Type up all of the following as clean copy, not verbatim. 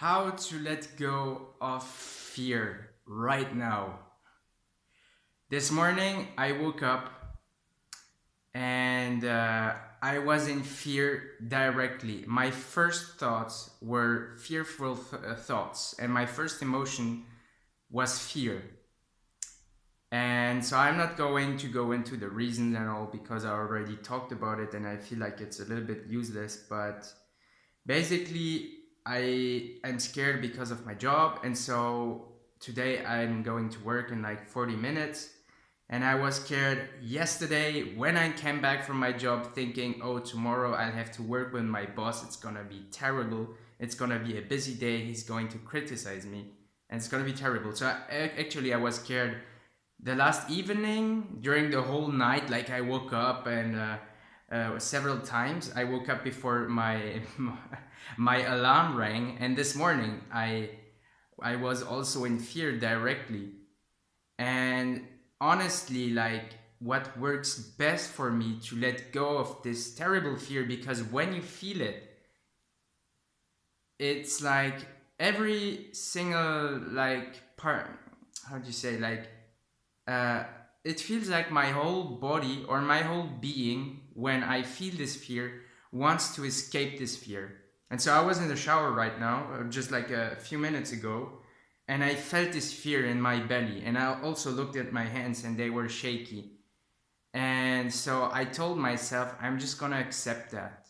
How to let go of fear right now. This morning I woke up and I was in fear directly. My first thoughts were fearful thoughts, and my first emotion was fear. And so I'm not going to go into the reasons and all because I already talked about it and I feel like it's a little bit useless, but basically, I am scared because of my job, and so today I'm going to work in like 40 minutes. And I was scared yesterday when I came back from my job thinking, oh, tomorrow I'll have to work with my boss. It's gonna be terrible. It's gonna be a busy day. He's going to criticize me, and it's gonna be terrible. So actually, I was scared the last evening during the whole night. Like I woke up and several times I woke up before my my alarm rang, and this morning I was also in fear directly. And honestly, like, what works best for me to let go of this terrible fear, because when you feel it, it's like every single like part, how do you say, like, uh, it feels like my whole body or my whole being, when I feel this fear, wants to escape this fear. And so I was in the shower right now, just like a few minutes ago, and I felt this fear in my belly. And I also looked at my hands and they were shaky. And so I told myself, I'm just gonna accept that.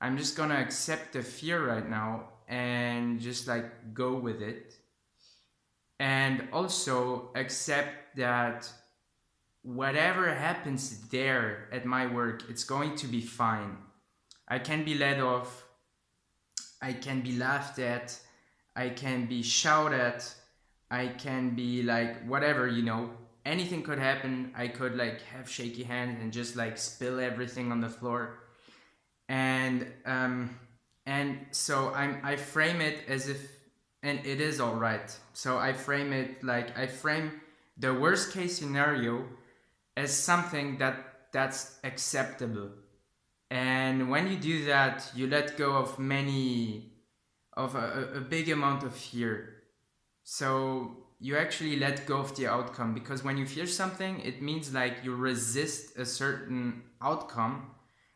I'm just gonna accept the fear right now and just like go with it. And also accept that whatever happens there at my work, it's going to be fine. I can be let off, I can be laughed at, I can be shouted at, I can be like whatever, anything could happen. I could like have shaky hands and just like spill everything on the floor. And so I frame it as if, and it is all right. So I frame it like I frame the worst case scenario as something that's acceptable. And when you do that, you let go of a big amount of fear. So you actually let go of the outcome, because when you fear something, it means like you resist a certain outcome.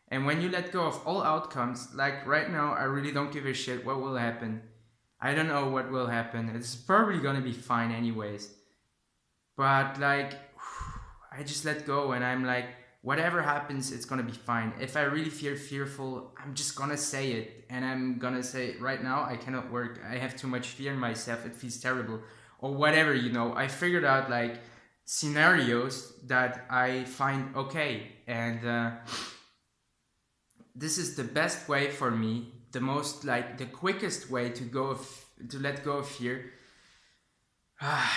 And when you let go of all outcomes, like right now, I really don't give a shit what will happen. I don't know what will happen. It's probably gonna be fine anyways. But like, I just let go and I'm like, whatever happens, it's gonna be fine. If I really feel fearful, I'm just gonna say it. And I'm gonna say, right now, I cannot work. I have too much fear in myself. It feels terrible. Or whatever, I figured out like scenarios that I find okay. And this is the best way for me, the most like the quickest way to let go of fear.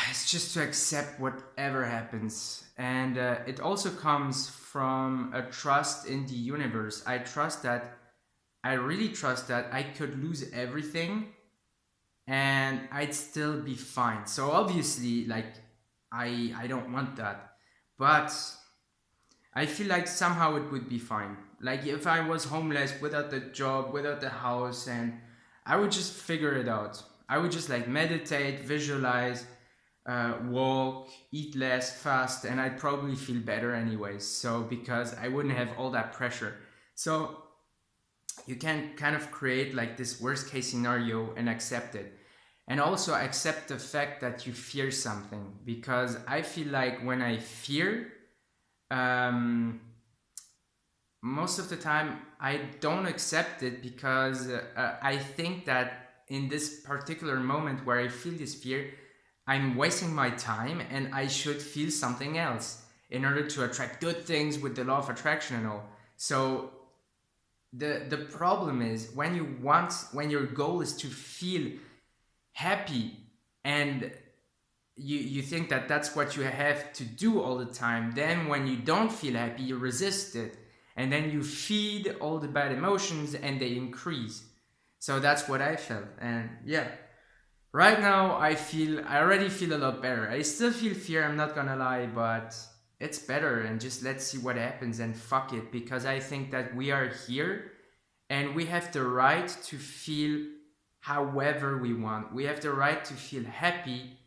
It's just to accept whatever happens. And it also comes from a trust in the universe. I really trust that I could lose everything and I'd still be fine. So obviously, like, I don't want that. But I feel like somehow it would be fine. Like if I was homeless, without the job, without the house, and I would just figure it out. I would just like meditate, visualize, walk, eat less, fast, and I'd probably feel better anyways. So because I wouldn't have all that pressure. So you can kind of create like this worst case scenario and accept it. And also accept the fact that you fear something. Because I feel like when I fear, um, most of the time I don't accept it, because I think that in this particular moment where I feel this fear, I'm wasting my time and I should feel something else in order to attract good things with the law of attraction and all. So the problem is when your goal is to feel happy, and you think that that's what you have to do all the time, then when you don't feel happy, you resist it, and then you feed all the bad emotions and they increase. So that's what I felt. And yeah, right now I already feel a lot better. I still feel fear, I'm not gonna lie, but it's better. And just let's see what happens and fuck it, because I think that we are here and we have the right to feel however we want. We have the right to feel happy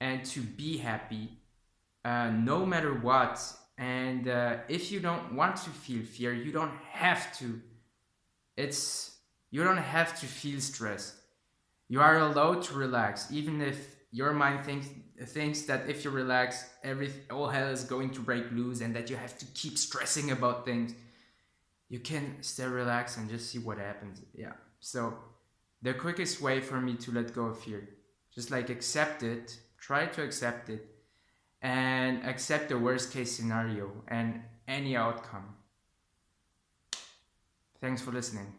and to be happy, no matter what. And if you don't want to feel fear, you don't have to. You don't have to feel stress. You are allowed to relax, even if your mind thinks that if you relax, all hell is going to break loose, and that you have to keep stressing about things. You can stay relaxed and just see what happens. Yeah. So the quickest way for me to let go of fear, just like accept it, try to accept it, and accept the worst case scenario and any outcome. Thanks for listening.